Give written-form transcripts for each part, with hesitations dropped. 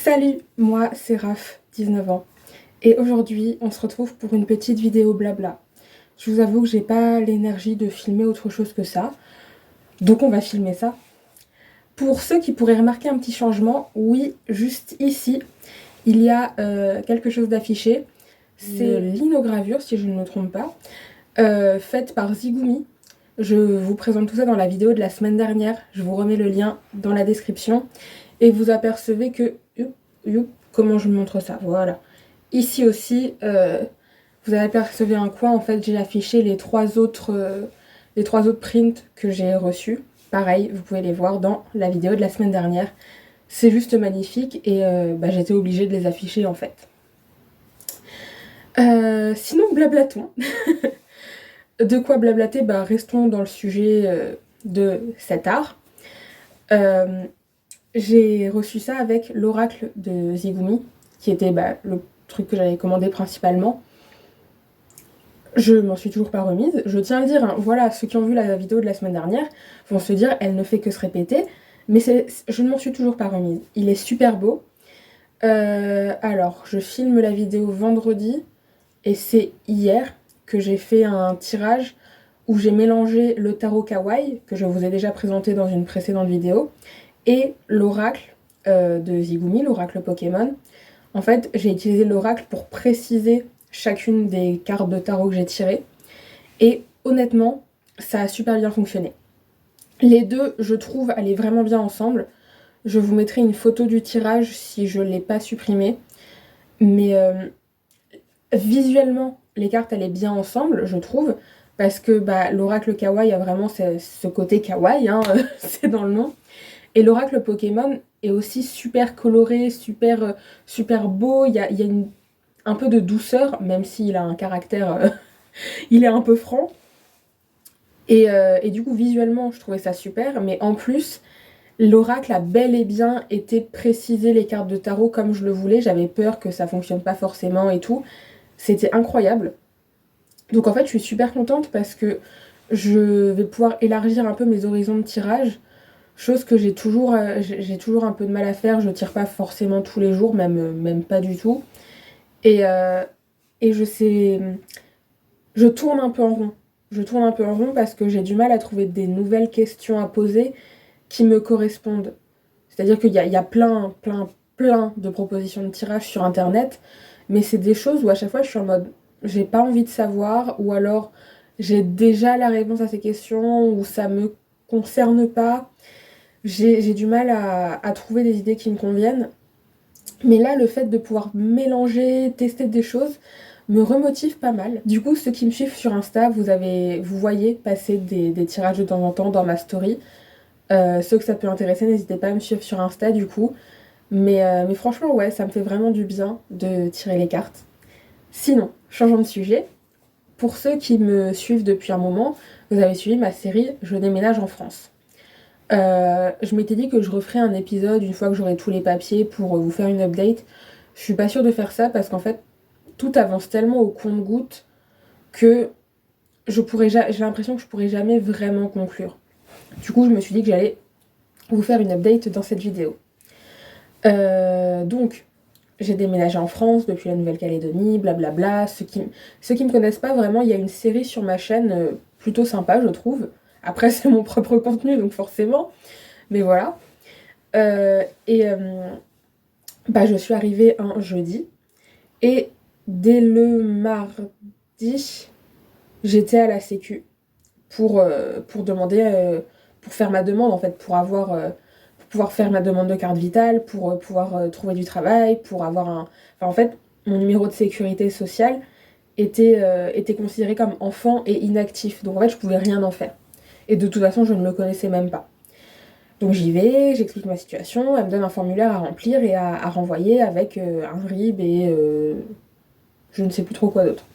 Salut, moi c'est Raph, 19 ans. Et aujourd'hui, on se retrouve pour une petite vidéo blabla. Je vous avoue que j'ai pas l'énergie de filmer autre chose que ça, donc on va filmer ça. Pour ceux qui pourraient remarquer un petit changement, oui, juste ici, il y a quelque chose d'affiché. C'est linogravure, si je ne me trompe pas, faite par Zigumi. Je vous présente tout ça dans la vidéo de la semaine dernière. Je vous remets le lien dans la description. Et vous apercevez que... comment je montre ça? Voilà. Ici aussi, vous apercevez un coin. En fait, j'ai affiché les trois autres prints que j'ai reçus. Pareil, vous pouvez les voir dans la vidéo de la semaine dernière. C'est juste magnifique et j'étais obligée de les afficher en fait. Sinon, blablatons. De quoi blablater? Restons dans le sujet de cet art. J'ai reçu ça avec l'oracle de Zigumi, qui était le truc que j'avais commandé principalement. Je m'en suis toujours pas remise. Je tiens à le dire, hein, voilà, ceux qui ont vu la vidéo de la semaine dernière vont se dire, elle ne fait que se répéter, mais je ne m'en suis toujours pas remise. Il est super beau. Alors, je filme la vidéo vendredi, et c'est hier que j'ai fait un tirage où j'ai mélangé le tarot kawaii, que je vous ai déjà présenté dans une précédente vidéo, et l'oracle de Zigumi, l'oracle Pokémon. En fait, j'ai utilisé l'oracle pour préciser chacune des cartes de tarot que j'ai tirées. Et honnêtement, ça a super bien fonctionné. Les deux, je trouve, allaient vraiment bien ensemble. Je vous mettrai une photo du tirage si je ne l'ai pas supprimé. Mais visuellement, les cartes allaient bien ensemble, je trouve. Parce que l'oracle kawaii a vraiment ce côté kawaii, hein, c'est dans le nom. Et l'oracle Pokémon est aussi super coloré, super beau. Il y a un peu de douceur, même s'il a un caractère... il est un peu franc. Et du coup, visuellement, je trouvais ça super. Mais en plus, l'oracle a bel et bien été précisé les cartes de tarot comme je le voulais. J'avais peur que ça fonctionne pas forcément et tout. C'était incroyable. Donc en fait, je suis super contente parce que je vais pouvoir élargir un peu mes horizons de tirage. Chose que j'ai toujours un peu de mal à faire, je tire pas forcément tous les jours, même pas du tout. Et, et je tourne un peu en rond. Je tourne un peu en rond parce que j'ai du mal à trouver des nouvelles questions à poser qui me correspondent. C'est-à-dire qu'il y a plein de propositions de tirage sur internet, mais c'est des choses où à chaque fois je suis en mode j'ai pas envie de savoir, ou alors j'ai déjà la réponse à ces questions, ou ça me concerne pas. J'ai du mal à trouver des idées qui me conviennent. Mais là, le fait de pouvoir mélanger, tester des choses, me remotive pas mal. Du coup, ceux qui me suivent sur Insta, vous voyez passer des tirages de temps en temps dans ma story. Ceux que ça peut intéresser, n'hésitez pas à me suivre sur Insta du coup. Mais franchement, ouais, ça me fait vraiment du bien de tirer les cartes. Sinon, changeons de sujet. Pour ceux qui me suivent depuis un moment, vous avez suivi ma série Je déménage en France. Je m'étais dit que je referais un épisode une fois que j'aurai tous les papiers pour vous faire une update. Je suis pas sûre de faire ça parce qu'en fait, tout avance tellement au compte-gouttes que j'ai l'impression que je pourrais jamais vraiment conclure. Du coup, je me suis dit que j'allais vous faire une update dans cette vidéo. Donc, j'ai déménagé en France depuis la Nouvelle-Calédonie, blablabla. Ceux qui me connaissent pas vraiment, il y a une série sur ma chaîne plutôt sympa, je trouve. Après, c'est mon propre contenu, donc forcément. Mais voilà. Je suis arrivée un jeudi. Et dès le mardi, j'étais à la Sécu pour demander, pour faire ma demande en fait, pour pouvoir faire ma demande de carte vitale, pour pouvoir trouver du travail, pour avoir un... Enfin en fait, mon numéro de sécurité sociale était considéré comme enfant et inactif. Donc en fait, je pouvais rien en faire. Et de toute façon, je ne le connaissais même pas. Donc j'y vais, j'explique ma situation, elle me donne un formulaire à remplir et à renvoyer avec un RIB et je ne sais plus trop quoi d'autre.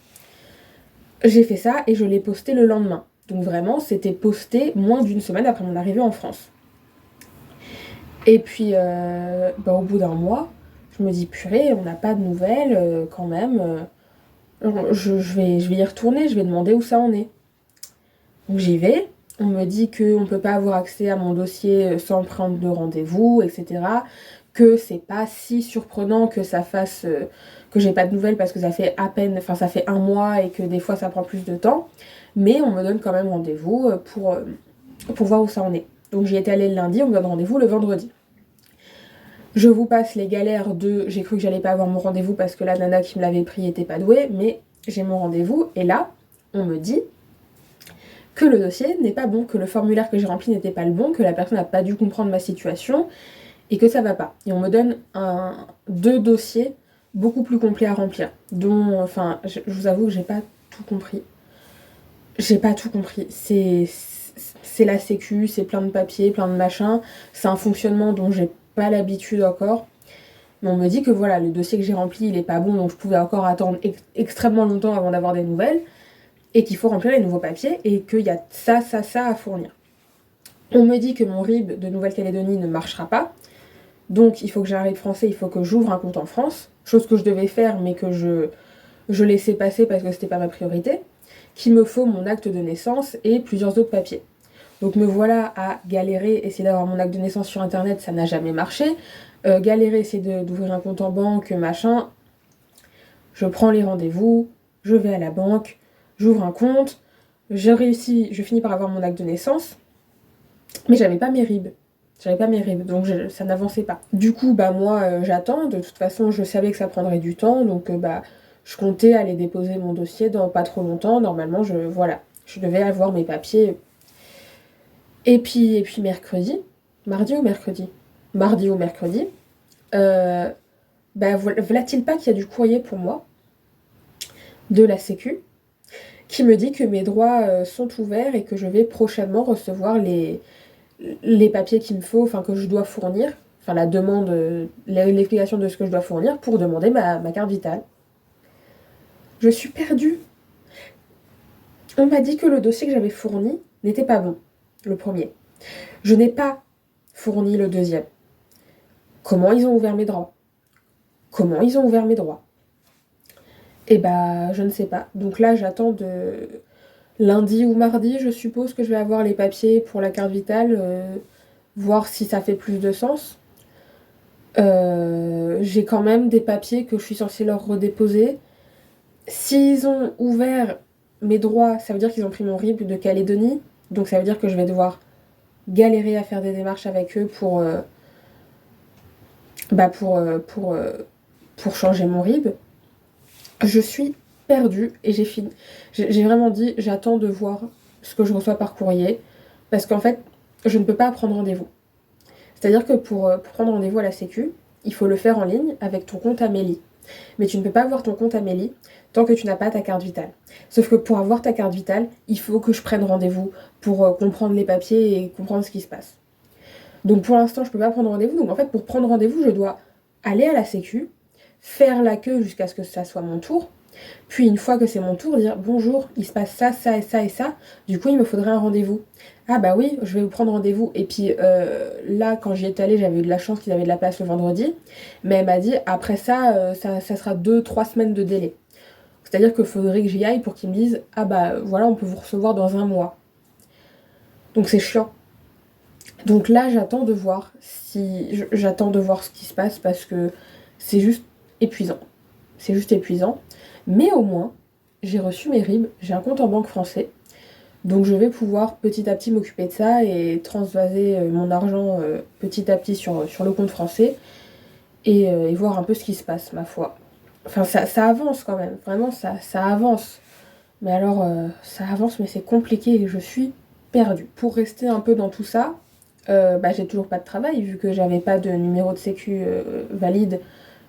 J'ai fait ça et je l'ai posté le lendemain. Donc vraiment, c'était posté moins d'une semaine après mon arrivée en France. Et puis, au bout d'un mois, je me dis, purée, on n'a pas de nouvelles quand même. Je vais y retourner, je vais demander où ça en est. Donc j'y vais, on me dit qu'on ne peut pas avoir accès à mon dossier sans prendre de rendez-vous, etc. que c'est pas si surprenant que ça fasse que j'ai pas de nouvelles parce que ça fait à peine, enfin ça fait 1 mois et que des fois ça prend plus de temps, mais on me donne quand même rendez-vous pour voir où ça en est. Donc j'y étais allée le lundi, on me donne rendez-vous le vendredi. Je vous passe les galères de j'ai cru que j'allais pas avoir mon rendez-vous parce que la nana qui me l'avait pris était pas douée, mais j'ai mon rendez-vous et là on me dit que le dossier n'est pas bon, que le formulaire que j'ai rempli n'était pas le bon, que la personne n'a pas dû comprendre ma situation et que ça va pas. Et on me donne deux dossiers beaucoup plus complets à remplir, dont, enfin, je vous avoue que j'ai pas tout compris. J'ai pas tout compris. C'est la sécu, c'est plein de papiers, plein de machins. C'est un fonctionnement dont j'ai pas l'habitude encore. Mais on me dit que voilà, le dossier que j'ai rempli, il est pas bon, donc je pouvais encore attendre extrêmement longtemps avant d'avoir des nouvelles. Et qu'il faut remplir les nouveaux papiers et qu'il y a ça à fournir. On me dit que mon RIB de Nouvelle-Calédonie ne marchera pas. Donc il faut que j'ai un RIB français, il faut que j'ouvre un compte en France. Chose que je devais faire mais que je laissais passer parce que c'était pas ma priorité. Qu'il me faut mon acte de naissance et plusieurs autres papiers. Donc me voilà à galérer, essayer d'avoir mon acte de naissance sur internet, ça n'a jamais marché. Galérer, essayer d'ouvrir un compte en banque, machin. Je prends les rendez-vous, je vais à la banque, j'ouvre un compte, je finis par avoir mon acte de naissance, mais j'avais pas mes RIB. Donc ça n'avançait pas. Du coup, moi, j'attends. De toute façon, je savais que ça prendrait du temps, donc je comptais aller déposer mon dossier dans pas trop longtemps. Normalement, je devais avoir mes papiers. Et puis mercredi, mardi ou mercredi, voilà-t-il pas qu'il y a du courrier pour moi de la Sécu qui me dit que mes droits sont ouverts et que je vais prochainement recevoir les papiers qu'il me faut, enfin que je dois fournir, enfin la demande, l'explication de ce que je dois fournir pour demander ma carte vitale. Je suis perdue. On m'a dit que le dossier que j'avais fourni n'était pas bon, le premier. Je n'ai pas fourni le deuxième. Comment ils ont ouvert mes droits? Eh je ne sais pas. Donc là, j'attends de lundi ou mardi, je suppose que je vais avoir les papiers pour la carte vitale, voir si ça fait plus de sens. J'ai quand même des papiers que je suis censée leur redéposer. S'ils ont ouvert mes droits, ça veut dire qu'ils ont pris mon RIB de Calédonie. Donc ça veut dire que je vais devoir galérer à faire des démarches avec eux pour changer mon RIB. Je suis perdue et j'ai vraiment dit j'attends de voir ce que je reçois par courrier parce qu'en fait je ne peux pas prendre rendez-vous. C'est-à-dire que pour prendre rendez-vous à la Sécu, il faut le faire en ligne avec ton compte Amélie. Mais tu ne peux pas avoir ton compte Amélie tant que tu n'as pas ta carte vitale. Sauf que pour avoir ta carte vitale, il faut que je prenne rendez-vous pour comprendre les papiers et comprendre ce qui se passe. Donc pour l'instant, je ne peux pas prendre rendez-vous. Donc en fait, pour prendre rendez-vous, je dois aller à la Sécu, faire la queue jusqu'à ce que ça soit mon tour. Puis une fois que c'est mon tour, dire bonjour, il se passe ça, ça et ça et ça. Du coup, il me faudrait un rendez-vous. Ah bah oui, je vais vous prendre rendez-vous. Et puis là, quand j'y étais allée, j'avais eu de la chance qu'ils avaient de la place le vendredi. Mais elle m'a dit, après ça, ça sera 2-3 semaines de délai. C'est-à-dire qu'il faudrait que j'y aille pour qu'ils me disent, ah bah voilà, on peut vous recevoir dans 1 mois. Donc c'est chiant. Donc là, j'attends de voir ce qui se passe parce que c'est juste épuisant. Mais au moins, j'ai reçu mes RIB, j'ai un compte en banque français. Donc je vais pouvoir petit à petit m'occuper de ça et transvaser mon argent petit à petit sur le compte français et voir un peu ce qui se passe, ma foi. Enfin, ça avance quand même, vraiment, ça avance. Mais alors, ça avance, mais c'est compliqué et je suis perdue. Pour rester un peu dans tout ça, j'ai toujours pas de travail, vu que j'avais pas de numéro de sécu valide.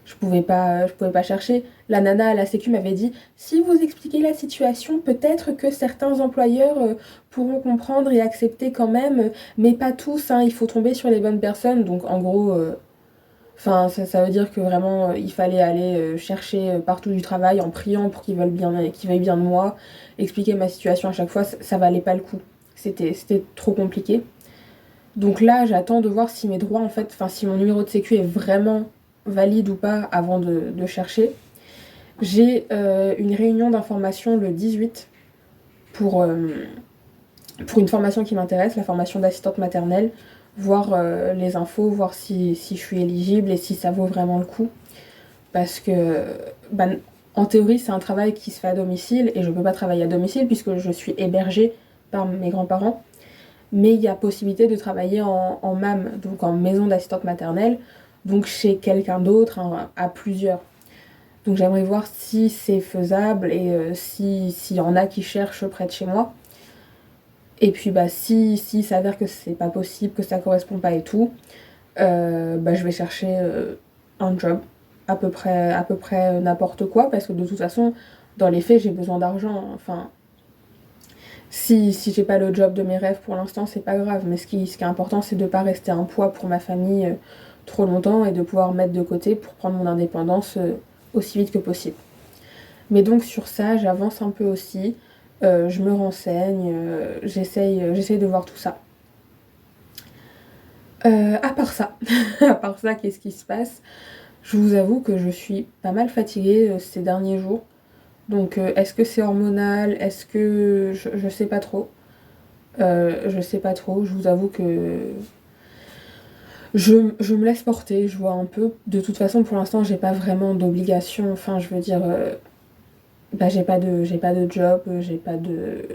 Je pouvais pas chercher. La nana à la sécu m'avait dit si vous expliquez la situation, peut-être que certains employeurs pourront comprendre et accepter quand même, mais pas tous, hein, il faut tomber sur les bonnes personnes. Donc en gros, ça veut dire que vraiment il fallait aller chercher partout du travail en priant pour qu'ils veuillent bien de moi, expliquer ma situation à chaque fois, ça valait pas le coup. C'était trop compliqué. Donc là, j'attends de voir si mes droits, en fait, si mon numéro de sécu est vraiment valide ou pas avant de chercher. J'ai une réunion d'information le 18 pour une formation qui m'intéresse, la formation d'assistante maternelle. voir les infos, voir si je suis éligible et si ça vaut vraiment le coup. Parce que, bah, en théorie, c'est un travail qui se fait à domicile et je ne peux pas travailler à domicile puisque je suis hébergée par mes grands-parents. Mais il y a possibilité de travailler en MAM, donc en maison d'assistante maternelle, donc chez quelqu'un d'autre, hein, à plusieurs. Donc j'aimerais voir si c'est faisable et s'il y en a qui cherchent près de chez moi. Et puis bah si s'avère que c'est pas possible, que ça correspond pas et tout, bah je vais chercher un job, à peu près n'importe quoi, parce que de toute façon, dans les faits, j'ai besoin d'argent. Enfin, si j'ai pas le job de mes rêves pour l'instant, c'est pas grave. Mais ce qui est important, c'est de pas rester un poids pour ma famille trop longtemps et de pouvoir mettre de côté pour prendre mon indépendance aussi vite que possible. Mais donc sur ça, j'avance un peu aussi. Je me renseigne, j'essaye de voir tout ça. À part ça, à part ça, qu'est-ce qui se passe? Je vous avoue que je suis pas mal fatiguée ces derniers jours. Donc est-ce que c'est hormonal? Est-ce que... Je sais pas trop. Je sais pas trop. Je vous avoue que je me laisse porter, je vois un peu. De toute façon, pour l'instant, j'ai pas vraiment d'obligation. Enfin, je veux dire... bah, j'ai pas de job,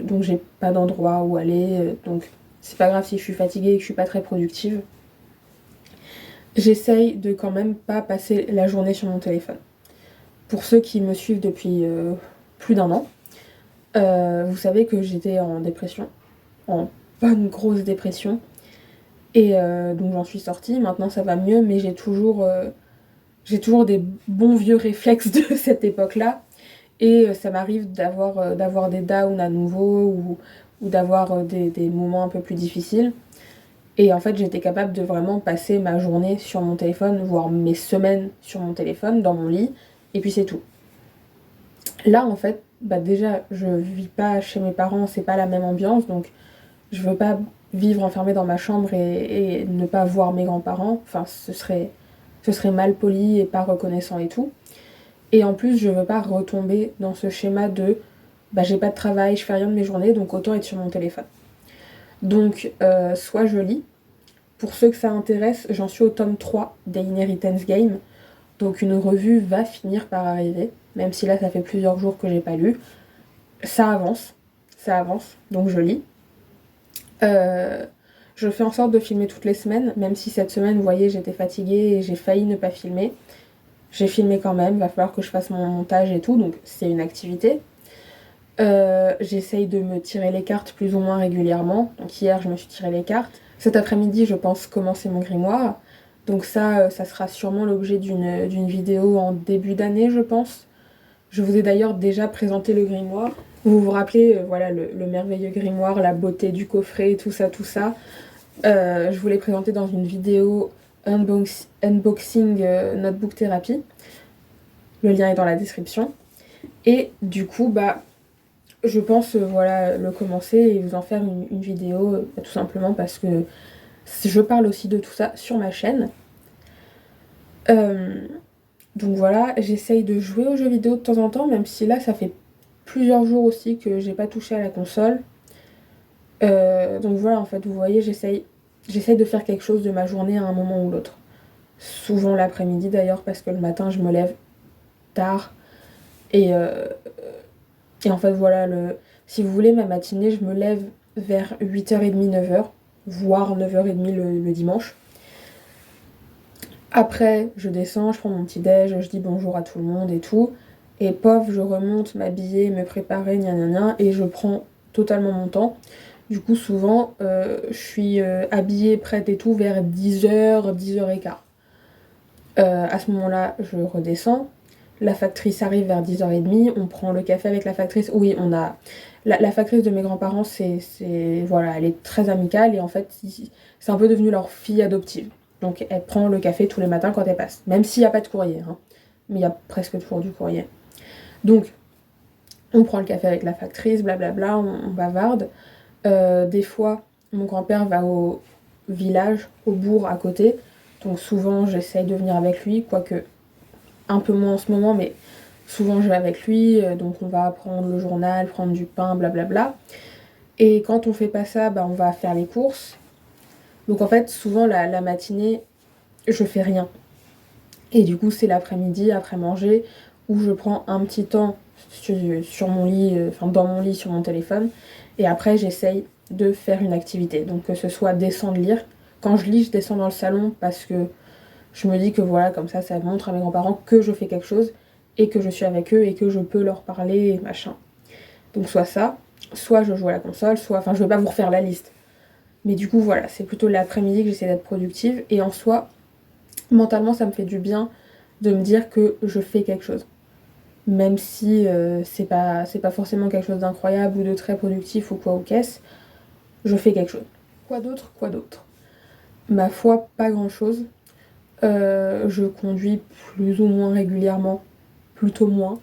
donc j'ai pas d'endroit où aller. Donc c'est pas grave si je suis fatiguée et que je suis pas très productive. J'essaye de quand même pas passer la journée sur mon téléphone. Pour ceux qui me suivent depuis plus d'un an, vous savez que j'étais en dépression, en bonne grosse dépression. Et donc j'en suis sortie, maintenant ça va mieux, mais j'ai toujours des bons vieux réflexes de cette époque-là. Et ça m'arrive d'avoir des downs à nouveau ou d'avoir des moments un peu plus difficiles. Et en fait, j'étais capable de vraiment passer ma journée sur mon téléphone, voire mes semaines sur mon téléphone, dans mon lit, et puis c'est tout. Là, en fait, bah déjà, je vis pas chez mes parents, c'est pas la même ambiance, donc je veux pas vivre enfermée dans ma chambre et ne pas voir mes grands-parents. Enfin, ce serait mal poli et pas reconnaissant et tout. Et en plus, je veux pas retomber dans ce schéma de bah j'ai pas de travail, je fais rien de mes journées, donc autant être sur mon téléphone. Donc, soit je lis. Pour ceux que ça intéresse, j'en suis au tome 3 d'Inheritance Game. Donc une revue va finir par arriver, même si là ça fait plusieurs jours que j'ai pas lu. Ça avance, donc je lis. Euh, je fais en sorte de filmer toutes les semaines, même si cette semaine, vous voyez, j'étais fatiguée et j'ai failli ne pas filmer. J'ai filmé quand même, va falloir que je fasse mon montage et tout, donc c'est une activité. J'essaye de me tirer les cartes plus ou moins régulièrement. Donc hier, je me suis tiré les cartes. Cet après-midi, je pense commencer mon grimoire. Donc ça sera sûrement l'objet d'une vidéo en début d'année, je pense. Je vous ai d'ailleurs déjà présenté le grimoire. Vous vous rappelez, voilà, le merveilleux grimoire, la beauté du coffret, tout ça, tout ça. Je vous l'ai présenté dans une vidéo unboxing notebook thérapie. Le lien est dans la description. Et du coup, bah, je pense voilà, le commencer et vous en faire une vidéo, tout simplement parce que je parle aussi de tout ça sur ma chaîne. Donc voilà, j'essaye de jouer aux jeux vidéo de temps en temps, même si là ça fait plusieurs jours aussi que j'ai pas touché à la console. Donc voilà, en fait, vous voyez, j'essaye de faire quelque chose de ma journée à un moment ou l'autre. Souvent l'après-midi d'ailleurs, parce que le matin je me lève tard. Et, euh, et en fait, voilà, si vous voulez, ma matinée, je me lève vers 8h30, 9h, voire 9h30 le dimanche. Après, je descends, je prends mon petit déj, je dis bonjour à tout le monde et tout. Et pof, je remonte m'habiller, me préparer, gna gna gna, et je prends totalement mon temps. Du coup, souvent, je suis habillée, prête et tout vers 10h, 10h15. À ce moment-là, je redescends. La factrice arrive vers 10h30, on prend le café avec la factrice. Oui, on a... La factrice de mes grands-parents, voilà, elle est très amicale et en fait, c'est un peu devenu leur fille adoptive. Donc elle prend le café tous les matins quand elle passe, même s'il n'y a pas de courrier, hein. Mais il y a presque toujours du courrier. Donc, on prend le café avec la factrice, blablabla, on bavarde. Des fois, mon grand-père va au village, au bourg à côté. Donc souvent, j'essaye de venir avec lui, quoique un peu moins en ce moment, mais souvent je vais avec lui. Donc on va prendre le journal, prendre du pain, blablabla. Et quand on fait pas ça, bah, on va faire les courses. Donc en fait, souvent la matinée, je fais rien. Et du coup, c'est l'après-midi, après manger, où je prends un petit temps sur mon lit, enfin dans mon lit sur mon téléphone. Et après, j'essaye de faire une activité. Donc que ce soit descendre lire. Quand je lis, je descends dans le salon parce que je me dis que voilà, comme ça montre à mes grands-parents que je fais quelque chose et que je suis avec eux et que je peux leur parler et machin. Donc soit ça, soit je joue à la console, soit... Enfin, je vais pas vous refaire la liste. Mais du coup, voilà, c'est plutôt l'après-midi que j'essaie d'être productive. Et en soi, mentalement, ça me fait du bien de me dire que je fais quelque chose. Même si c'est pas forcément quelque chose d'incroyable ou de très productif ou quoi ou qu'est-ce, je fais quelque chose. Quoi d'autre. Ma foi, pas grand-chose. Je conduis plus ou moins régulièrement, plutôt moins.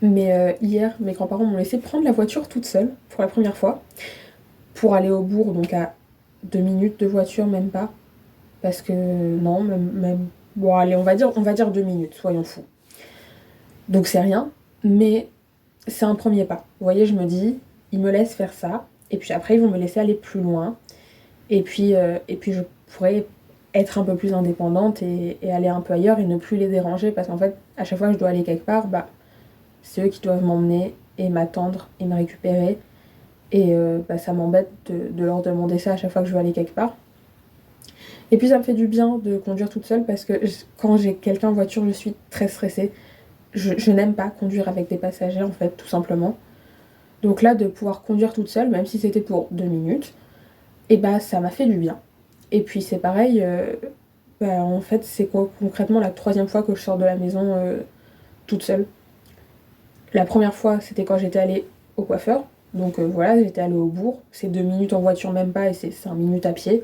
Mais hier, mes grands-parents m'ont laissé prendre la voiture toute seule, pour la première fois, pour aller au bourg, donc à 2 minutes de voiture, même pas. Parce que non, même... Bon, allez, on va dire 2 minutes, soyons fous. Donc c'est rien, mais c'est un premier pas. Vous voyez, je me dis, ils me laissent faire ça, et puis après, ils vont me laisser aller plus loin. Et puis je pourrais être un peu plus indépendante et aller un peu ailleurs et ne plus les déranger, parce qu'en fait, à chaque fois que je dois aller quelque part, bah, c'est eux qui doivent m'emmener et m'attendre et me récupérer. Et bah, ça m'embête de leur demander ça à chaque fois que je veux aller quelque part. Et puis ça me fait du bien de conduire toute seule parce que quand j'ai quelqu'un en voiture, je suis très stressée. Je n'aime pas conduire avec des passagers en fait, tout simplement. Donc là, de pouvoir conduire toute seule, même si c'était pour 2 minutes, et bah ça m'a fait du bien. Et puis c'est pareil, bah, en fait c'est concrètement la 3e fois que je sors de la maison toute seule. La première fois c'était quand j'étais allée au coiffeur, donc voilà, j'étais allée au bourg, c'est 2 minutes en voiture même pas et c'est 5 minutes à pied,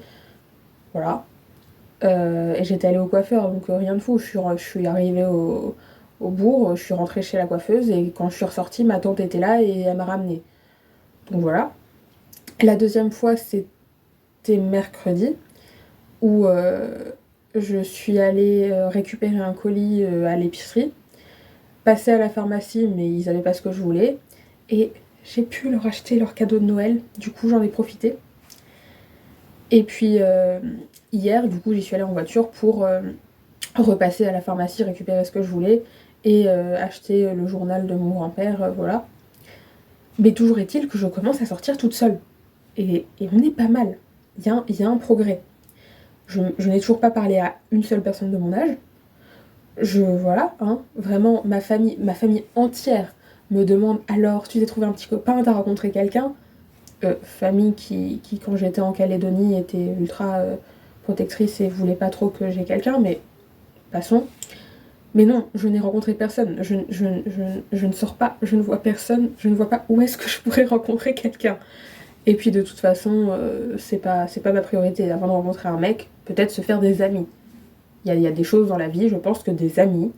voilà. Et j'étais allée au coiffeur, donc rien de fou, je suis arrivée au bourg, je suis rentrée chez la coiffeuse et quand je suis ressortie, ma tante était là et elle m'a ramenée. Donc voilà. La deuxième fois c'était mercredi, où je suis allée récupérer un colis à l'épicerie, passer à la pharmacie, mais ils avaient pas ce que je voulais, et j'ai pu leur acheter leur cadeau de Noël, du coup j'en ai profité. Et puis hier, du coup, j'y suis allée en voiture pour repasser à la pharmacie, récupérer ce que je voulais, et acheter le journal de mon grand-père, voilà. Mais toujours est-il que je commence à sortir toute seule. Et on est pas mal. Il y a un progrès. Je n'ai toujours pas parlé à une seule personne de mon âge. Voilà, hein, vraiment, ma famille entière me demande alors, tu t'es trouvé un petit copain, t'as rencontré quelqu'un. Famille qui, quand j'étais en Calédonie, était ultra protectrice et voulait pas trop que j'ai quelqu'un, mais passons. Mais non, je n'ai rencontré personne. Je ne sors pas, je ne vois personne, je ne vois pas où est-ce que je pourrais rencontrer quelqu'un. Et puis de toute façon, c'est pas ma priorité. Avant de rencontrer un mec, peut-être se faire des amis. Il y a des choses dans la vie, je pense que des amis,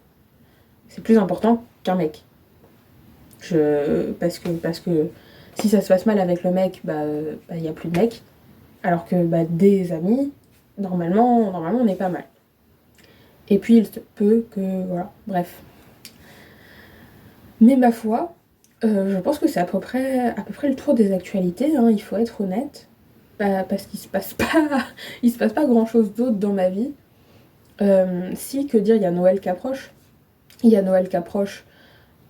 c'est plus important qu'un mec. Parce que si ça se passe mal avec le mec, bah, y a plus de mec. Alors que bah, des amis, normalement on est pas mal. Et puis il se peut que... Voilà, bref. Mais ma foi, je pense que c'est à peu près le tour des actualités, hein, il faut être honnête. Bah, parce qu'il se passe pas, il se passe pas grand chose d'autre dans ma vie. Si, que dire, il y a Noël qui approche. Il y a Noël qui approche.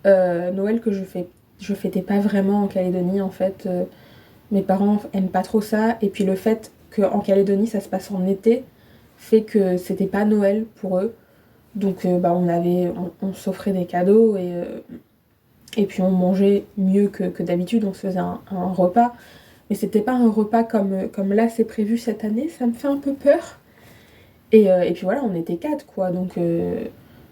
Noël que je fêtais pas vraiment en Calédonie en fait. Mes parents aiment pas trop ça. Et puis le fait qu'en Calédonie ça se passe en été fait que c'était pas Noël pour eux. Donc bah, on s'offrait des cadeaux et puis on mangeait mieux que d'habitude. On se faisait un repas. Mais c'était pas un repas comme là c'est prévu cette année. Ça me fait un peu peur. Et puis voilà, on était 4 quoi. Donc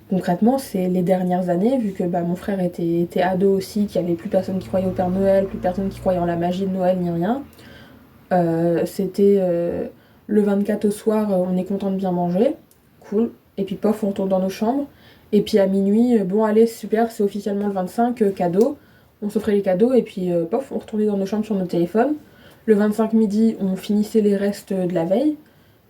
concrètement, c'est les dernières années, vu que bah, mon frère était ado aussi, qu'il n'y avait plus personne qui croyait au Père Noël, plus personne qui croyait en la magie de Noël, ni rien. C'était le 24 au soir, on est content de bien manger, cool. Et puis pof, on tourne dans nos chambres. Et puis à minuit, bon allez, super, c'est officiellement le 25, cadeau. On s'offrait les cadeaux et puis pof, on retournait dans nos chambres sur nos téléphones. Le 25 midi, on finissait les restes de la veille.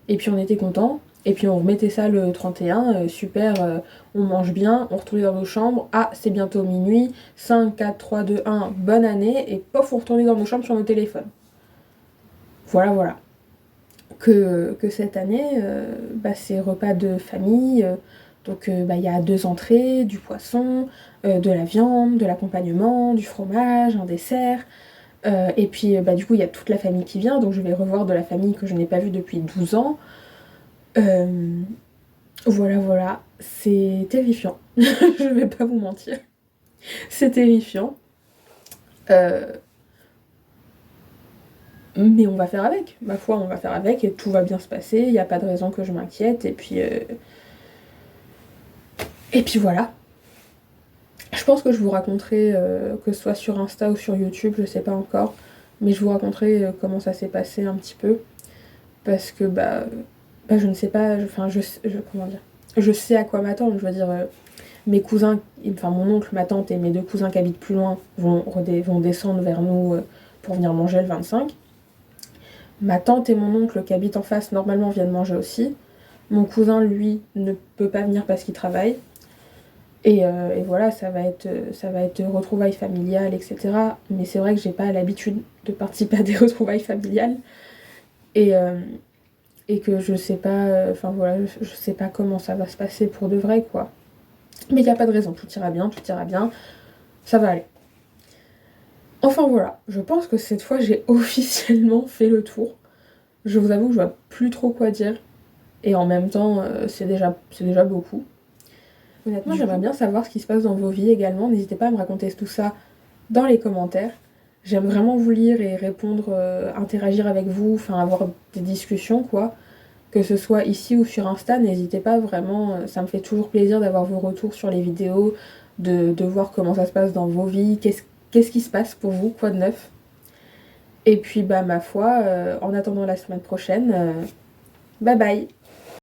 Et puis on était content. Et puis on remettait ça le 31, super, on mange bien, on retournait dans nos chambres, ah c'est bientôt minuit, 5, 4, 3, 2, 1, bonne année, et pof, on retournait dans nos chambres sur nos téléphones. Voilà, voilà. que cette année, c'est repas de famille, donc il y a 2 entrées, du poisson, de la viande, de l'accompagnement, du fromage, un dessert, et puis, du coup, il y a toute la famille qui vient, donc je vais revoir de la famille que je n'ai pas vue depuis 12 ans. Voilà, voilà, c'est terrifiant. Je vais pas vous mentir. C'est terrifiant. Euh, mais on va faire avec. Ma foi, on va faire avec et tout va bien se passer. Il n'y a pas de raison que je m'inquiète. Et puis voilà. Je pense que je vous raconterai, que ce soit sur Insta ou sur YouTube, je sais pas encore. Mais je vous raconterai comment ça s'est passé un petit peu. Parce que je ne sais pas. Enfin, comment dire. Je sais à quoi m'attendre. Je veux dire, mes cousins, enfin mon oncle, ma tante et mes 2 cousins qui habitent plus loin vont descendre vers nous pour venir manger le 25. Ma tante et mon oncle qui habitent en face, normalement, viennent manger aussi. Mon cousin, lui, ne peut pas venir parce qu'il travaille. Et voilà, ça va être retrouvailles familiales, etc. Mais c'est vrai que j'ai pas l'habitude de participer à des retrouvailles familiales. Et, euh, et que je sais pas, enfin voilà, je sais pas comment ça va se passer pour de vrai, quoi. Mais il n'y a pas de raison, tout ira bien, ça va aller. Enfin voilà, je pense que cette fois j'ai officiellement fait le tour. Je vous avoue que je vois plus trop quoi dire. Et en même temps, c'est déjà beaucoup. Honnêtement, j'aimerais bien savoir ce qui se passe dans vos vies également. N'hésitez pas à me raconter tout ça dans les commentaires. J'aime vraiment vous lire et répondre, interagir avec vous, enfin avoir des discussions, quoi. Que ce soit ici ou sur Insta, n'hésitez pas vraiment, ça me fait toujours plaisir d'avoir vos retours sur les vidéos, de voir comment ça se passe dans vos vies, qu'est-ce qui se passe pour vous, quoi de neuf. Et puis ma foi, en attendant la semaine prochaine, bye bye.